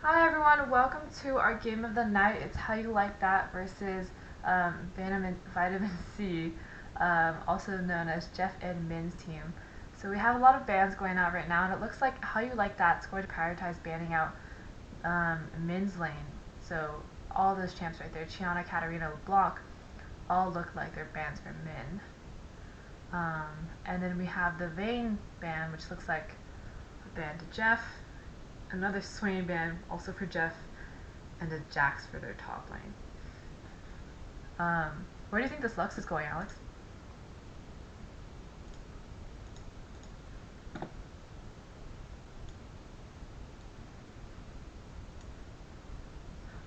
Hi everyone, welcome to our game of the night. It's How You Like That versus Vitamin C, also known as Jeff and Min's team. So we have a lot of bans going out right now, and it looks like How You Like That's going to prioritize banning out Min's lane. So all those champs right there, Chiana, Katarina, LeBlanc, all look like they're bans for Min. And then we have the Vayne ban, which looks like a ban to Jeff, another Swain ban also for Jeff, and a Jax for their top lane. Where do you think this Lux is going, Alex?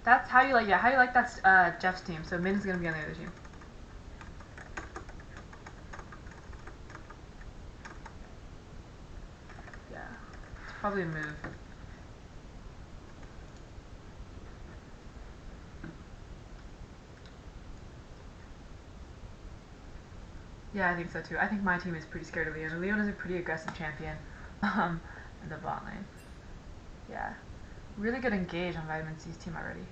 That's How You Like. Yeah, How You Like that's Jeff's team. So Min's gonna be on the other team. Yeah, it's probably a move. Yeah, I think so too. I think my team is pretty scared of Leon. Leon is a pretty aggressive champion in the bot lane. Yeah, really good engage on Vitamin C's team already.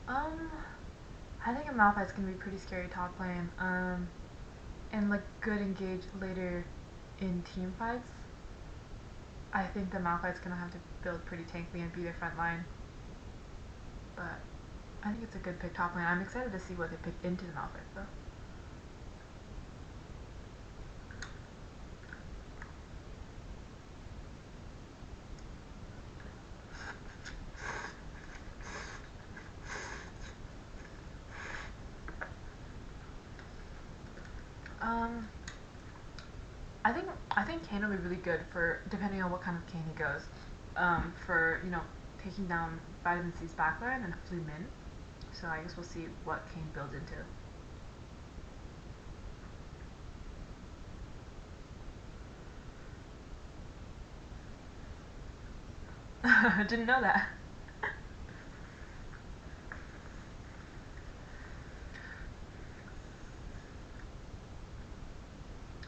Um, I think a Malphite's gonna be pretty scary top lane. And like good engage later in team fights. I think the Malphite's gonna have to build pretty tankly and be their front line. But I think it's a good pick top lane. I'm excited to see what they pick into the Malphite though. Um, I think Kane will be really good for depending on what kind of Kane he goes. For taking down Vitamin C's backline and hopefully Min. So I guess we'll see what Kane builds into. Didn't know that.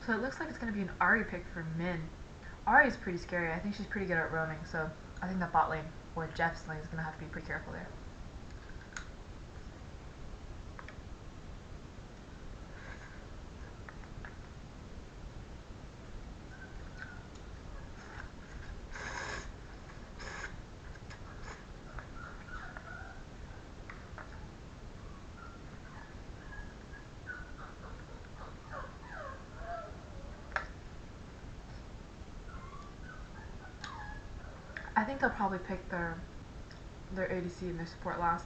So it looks like it's gonna be an Ahri pick for Min. Ahri is pretty scary. I think she's pretty good at roaming, so I think that bot lane or Jeff's lane is gonna have to be pretty careful there. I think they'll probably pick their ADC and their support last.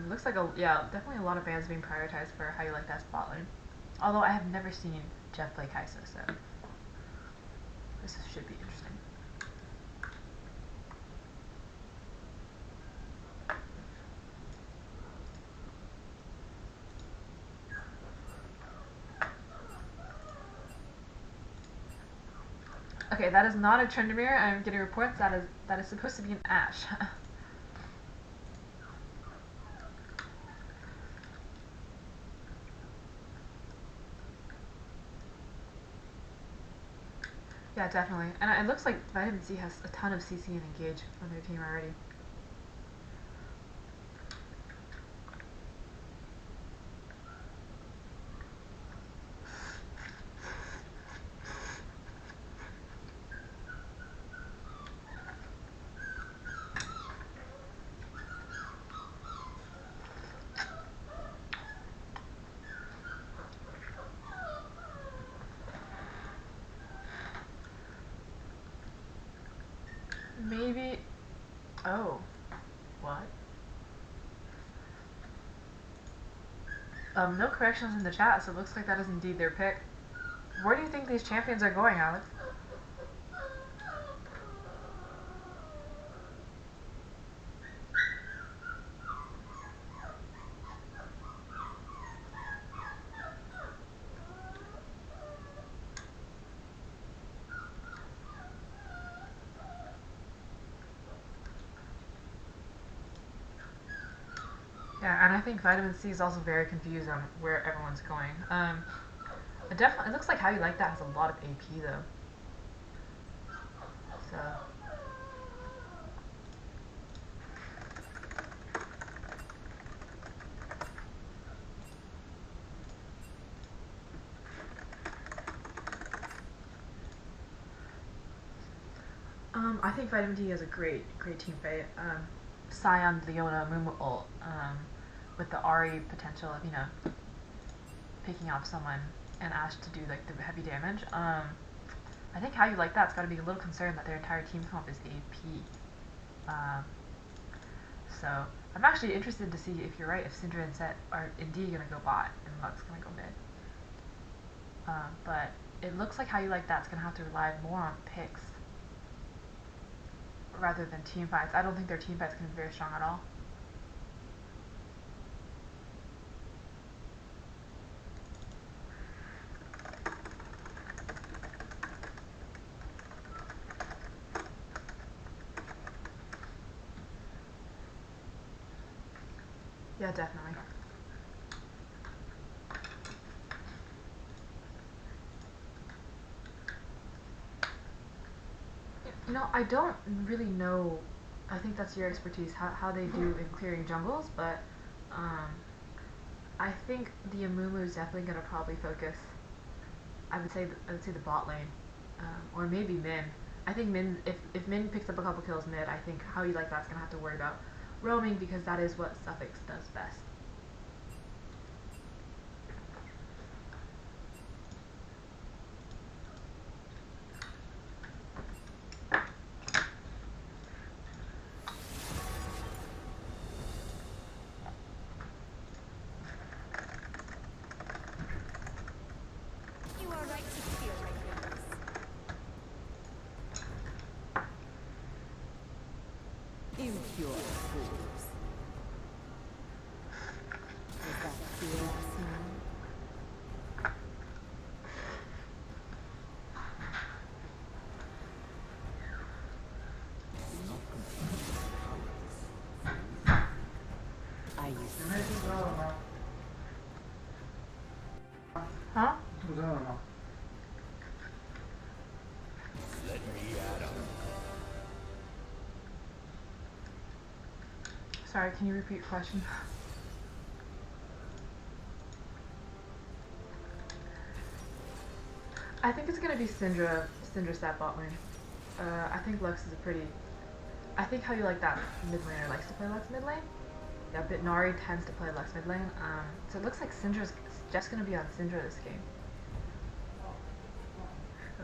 Looks like definitely a lot of bans being prioritized for How You Like That spot lane. Although I have never seen Jeff play Kai'Sa, so this should be interesting. Okay, that is not a Tryndamere. I'm getting reports that is supposed to be an Ashe. Yeah, definitely. And it looks like Vitamin C has a ton of CC and Engage on their team already. Maybe. Oh, what? No corrections in the chat, so it looks like that is indeed their pick. Where do you think these champions are going, Alex? Yeah, and I think vitamin C is also very confused on where everyone's going. It looks like How You Like That has a lot of AP though. So I think Vitamin D has a great team fight. Sion, Leona, Mumu ult, with the Ari potential of, picking off someone and Ash to do like the heavy damage. I think How You Like That's got to be a little concerned that their entire team comp is AP. So I'm actually interested to see if you're right, if Syndra and Set are indeed going to go bot and Lux going to go mid. But it looks like How You Like That's going to have to rely more on picks rather than team fights. I don't think their team fights can be very strong at all. Yeah, definitely. I don't really know. I think that's your expertise, how they do in clearing jungles, but I think the Amumu is definitely going to probably focus. I would say the bot lane, or maybe Min. I think Min, if Min picks up a couple kills mid, I think How You Like That's going to have to worry about roaming because that is what Suffix does best. Impure fools. Was that fear I smell? I used to Huh? Let me at 'em. Sorry, can you repeat your question? I think it's gonna be Syndra stat bot lane. I think Lux is a pretty. I think How You Like That mid laner likes to play Lux mid lane. Yeah, but Nari tends to play Lux mid lane. So it looks like Syndra's just gonna be on Syndra this game. So.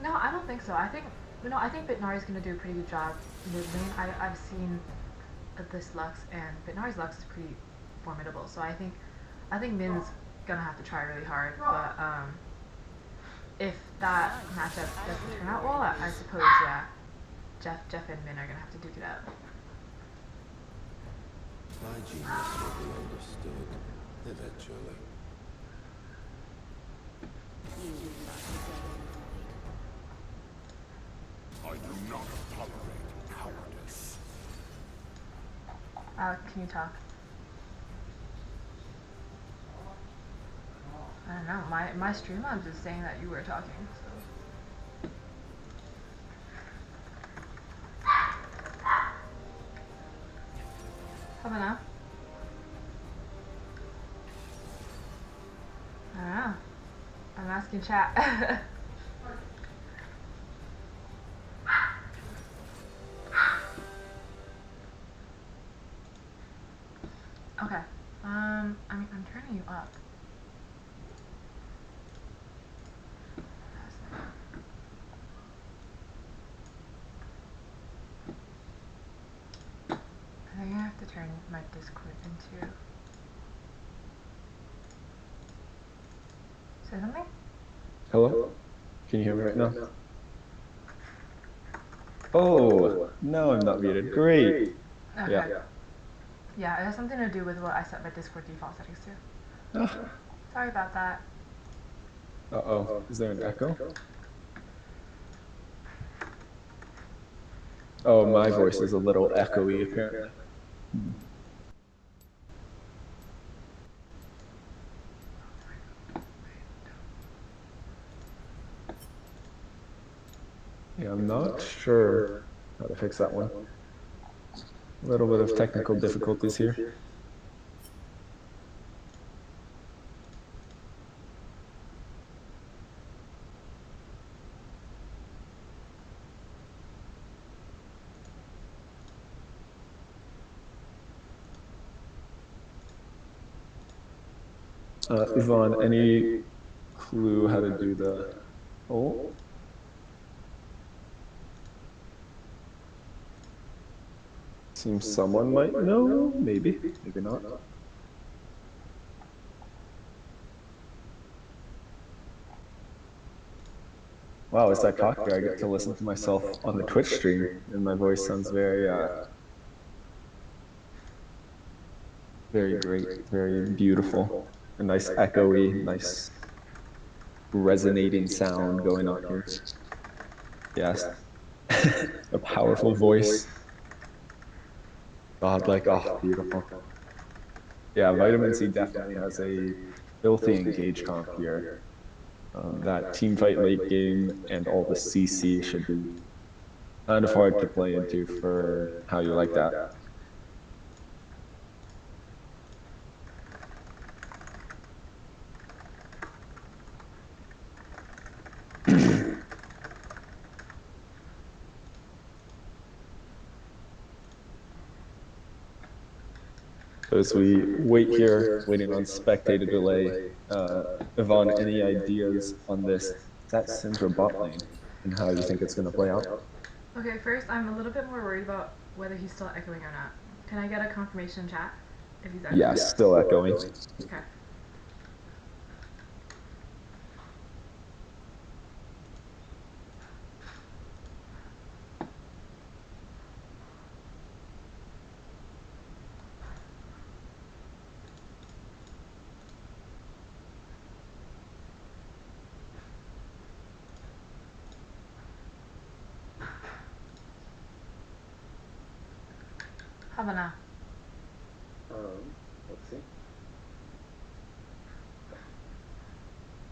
No, I don't think so. I think Bitnari's gonna do a pretty good job mid lane. I've seen this Lux, and Bitnari's Lux is pretty formidable. So I think Min's gonna have to try really hard. But if that matchup doesn't turn out well, I suppose Jeff and Min are gonna have to duke it out. My genius will be understood eventually. I do not tolerate cowardice. Can you talk? I don't know. My stream was just saying that you were talking. So. How about now? I don't know. I'm asking chat. Okay. I'm turning you up. I think to turn my Discord into. Say something? Hello? Can you hear me right now? Oh, no, I'm not muted. Great. Okay. Yeah. Yeah, it has something to do with what I set my Discord default settings to. Ah, Sorry about that. uh-oh. Is there an echo? Oh, my voice is a little echoey, apparently. Hmm. Yeah, I'm not sure how to fix that one. A little bit of technical difficulties here. Yvonne, any clue how to do the... Oh, seems someone might know. Maybe, maybe not. Wow, it's that cocky. I get to listen to myself on the Twitch stream, and my voice sounds very, very great, very beautiful. A nice echoey, nice resonating sound going on here. Yes, a powerful voice. Godlike, oh, beautiful. Yeah, vitamin C definitely has a filthy engage comp here. That team fight late game and all the CC should be kind of hard to play into for how you like that. As we wait here, waiting on spectator delay, Yvonne, any ideas on this? That Syndra bot lane and how you think it's going to play out? Okay, first, I'm a little bit more worried about whether he's still echoing or not. Can I get a confirmation chat if he's echoing? Yes, still echoing. Okay. How about now? Let's see.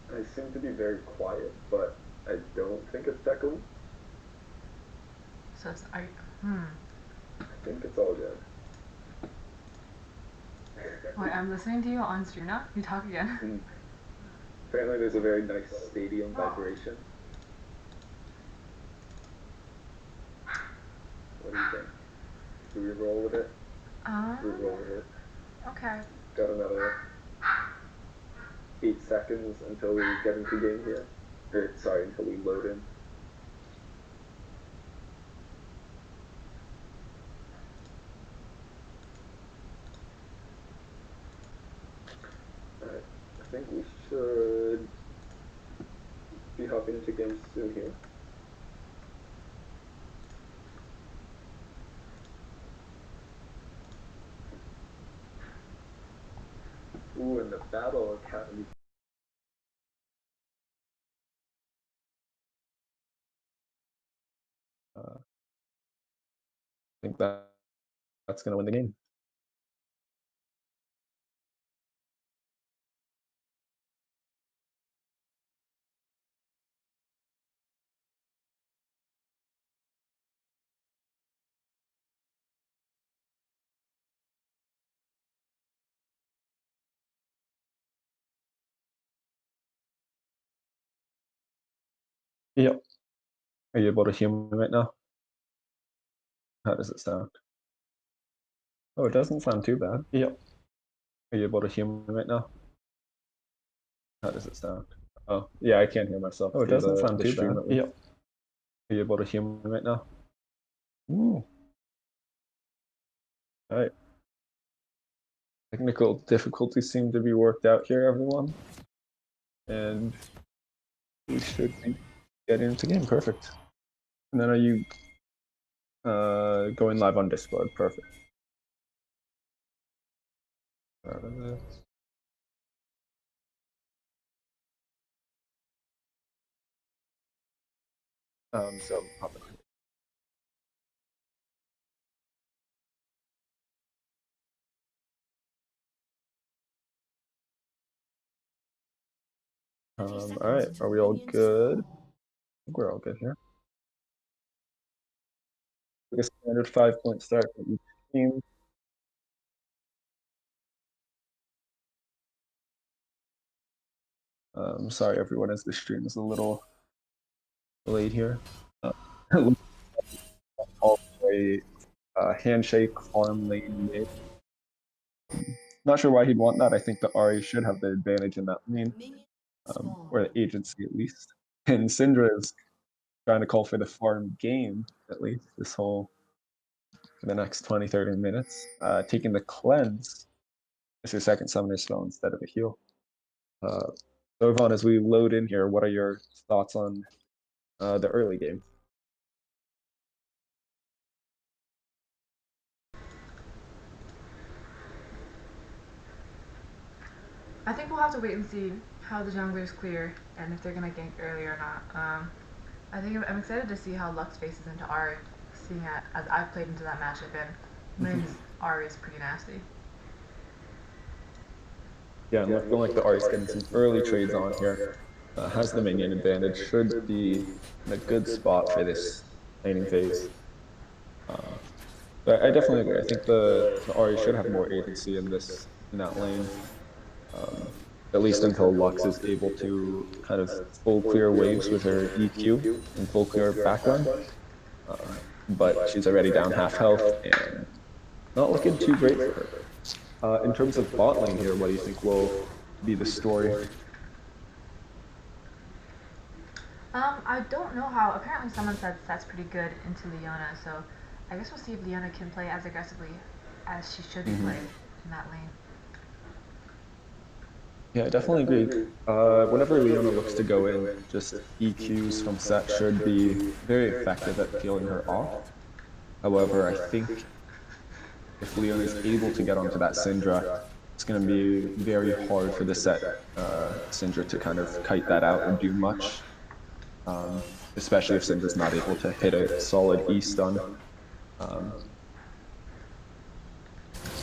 I seem to be very quiet, but I don't think it's echoing. So it's, are you, hmm. I think it's all good. Wait, I'm listening to you on stream now? You talk again. Apparently there's a very nice stadium vibration. What do you think? Do we roll with it? We roll with it. Okay. Got another 8 seconds until we get into game here. Or, sorry, until we load in. Alright, I think we should be hopping into games soon here. Ooh, and the Battle Academy. I think that's going to win the game. Yep. Are you able to hear me right now? How does it sound? Oh, it doesn't sound too bad. Yep. Are you able to hear me right now? How does it sound? Oh, yeah, I can't hear myself. Oh, it doesn't sound too bad. Yep. Are you able to hear me right now? Ooh. All right. Technical difficulties seem to be worked out here, everyone. And we should be getting into game. Perfect. And then are you going live on Discord? Perfect. So all right, are we all good? I think we're all good here. A standard 5-point start for each team. Sorry, everyone, as the stream is a little delayed here. All the way, handshake, farm lane, mid. Not sure why he'd want that. I think the Ari should have the advantage in that lane, or the agency at least. And Syndra is trying to call for the farm game, at least, this whole, for the next 20, 30 minutes. Taking the cleanse as your second summoner spell instead of a heal. So Yvonne, as we load in here, what are your thoughts on the early game? I think we'll have to wait and see how the junglers clear and if they're gonna gank early or not. I think I'm excited to see how Lux faces into Ari, seeing as I've played into that matchup and Min's Ari is pretty nasty. Yeah, and looking like the Ari's getting some early trades on here. Has the minion advantage, should be in a good spot for this laning phase. But I definitely agree. I think the Ari should have more agency in that lane. At least until Lux is able to kind of full clear waves with her EQ and full clear backline. But she's already down half health and not looking too great for her. In terms of bot lane here, what do you think will be the story? I don't know how. Apparently, someone said that's pretty good into Leona, so I guess we'll see if Leona can play as aggressively as she should be playing in that lane. Yeah, I definitely agree. Whenever Leona looks to go in, just EQs from set should be very effective at peeling her off. However, I think if Leona is able to get onto that Syndra, it's going to be very hard for the set Syndra to kind of kite that out and do much. Especially if Syndra's not able to hit a solid E stun.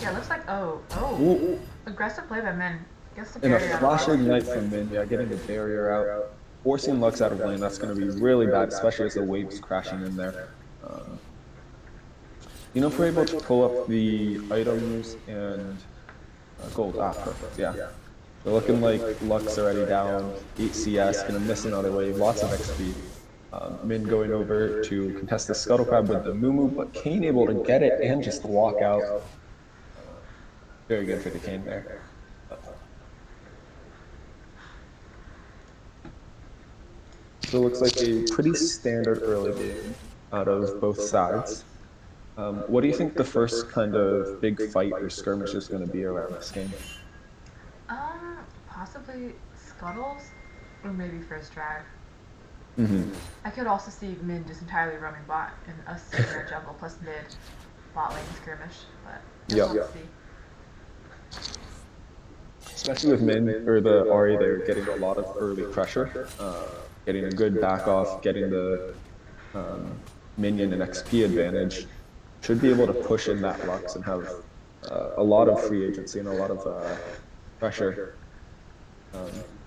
Yeah, it looks like aggressive play by Min. And a flash ignite from Min, yeah, getting the barrier out, forcing Lux out of lane. That's going to be really bad, especially as the wave's crashing in there. You know, if we're able to pull up the items and gold, perfect, yeah. So looking like Lux already down, 8 CS, gonna miss another wave, lots of XP. Min going over to contest the Scuttle Crab with the Mumu, but Kane able to get it and just walk out. Very good for the Kane there. So it looks like a pretty standard early game out of both sides. What do you think the first kind of big fight or skirmish is going to be around this game? Possibly Scuttles or maybe first drag. Mm-hmm. I could also see Min just entirely roaming bot and us sitting there jungle plus mid bot lane skirmish, but we'll see. Especially with Min or the Ari, they're getting a lot of early pressure, getting a good back off, getting the minion and XP advantage. Should be able to push in that Lux and have a lot of free agency and a lot of pressure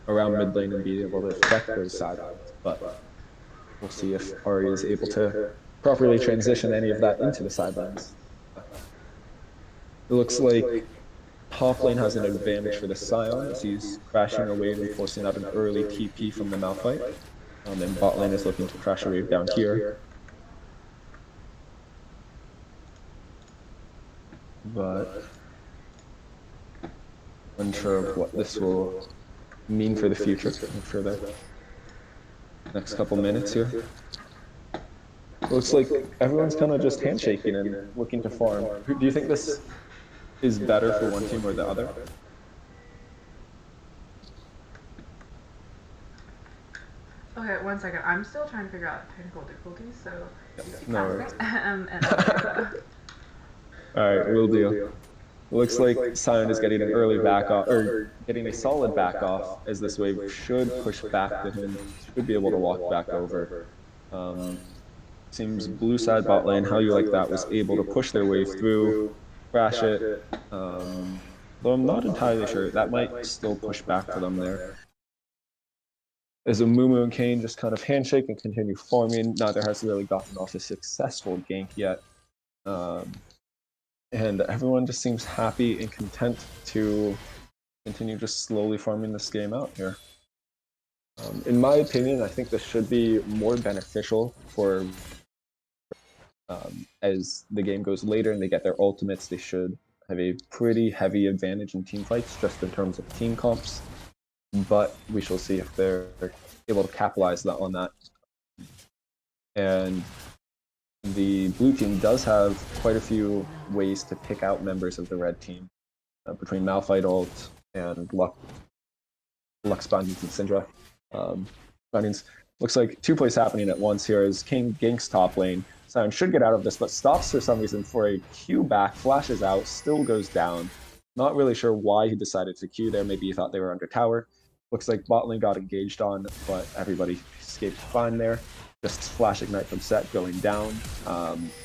around mid lane and be able to affect those sidelines. But we'll see if Ari is able to properly transition any of that into the sidelines. It looks like top lane has an advantage for the Scion as he's crashing a wave and forcing out an early TP from the Malphite. And bot lane is looking to crash a wave down here. But unsure of what this will mean for the future, for the next couple minutes here. Looks like everyone's kind of just handshaking and looking to farm. Do you think this is better for one team or the other. Okay, 1 second. I'm still trying to figure out technical difficulties, so just keep No asking. worries. And I'll figure it out. All right, will do. Looks like Sion is getting an early back off, or getting a solid back off, as this wave should push back to him. Should be able to walk back over. Seems blue side bot lane, How You Like That was able to push their way through, crash it. Though I'm not entirely sure. That might still push back for them there. As a Mumu and Kane just kind of handshake and continue farming. Neither has really gotten off a successful gank yet. And everyone just seems happy and content to continue just slowly farming this game out here. In my opinion, I think this should be more beneficial for as the game goes later and they get their ultimates. They should have a pretty heavy advantage in team fights, just in terms of team comps. But we shall see if they're able to capitalize on that. And the blue team does have quite a few ways to pick out members of the red team, between Malphite ult and Lux Bindings and Syndra. Bindings looks like 2 plays happening at once here as King ganks top lane. Sion should get out of this, but stops for some reason for a Q back, flashes out, still goes down. Not really sure why he decided to Q there. Maybe he thought they were under tower. Looks like bot lane got engaged on, but everybody escaped fine there. Just flash ignite from set going down,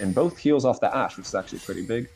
and both heals off the Ashe, which is actually pretty big.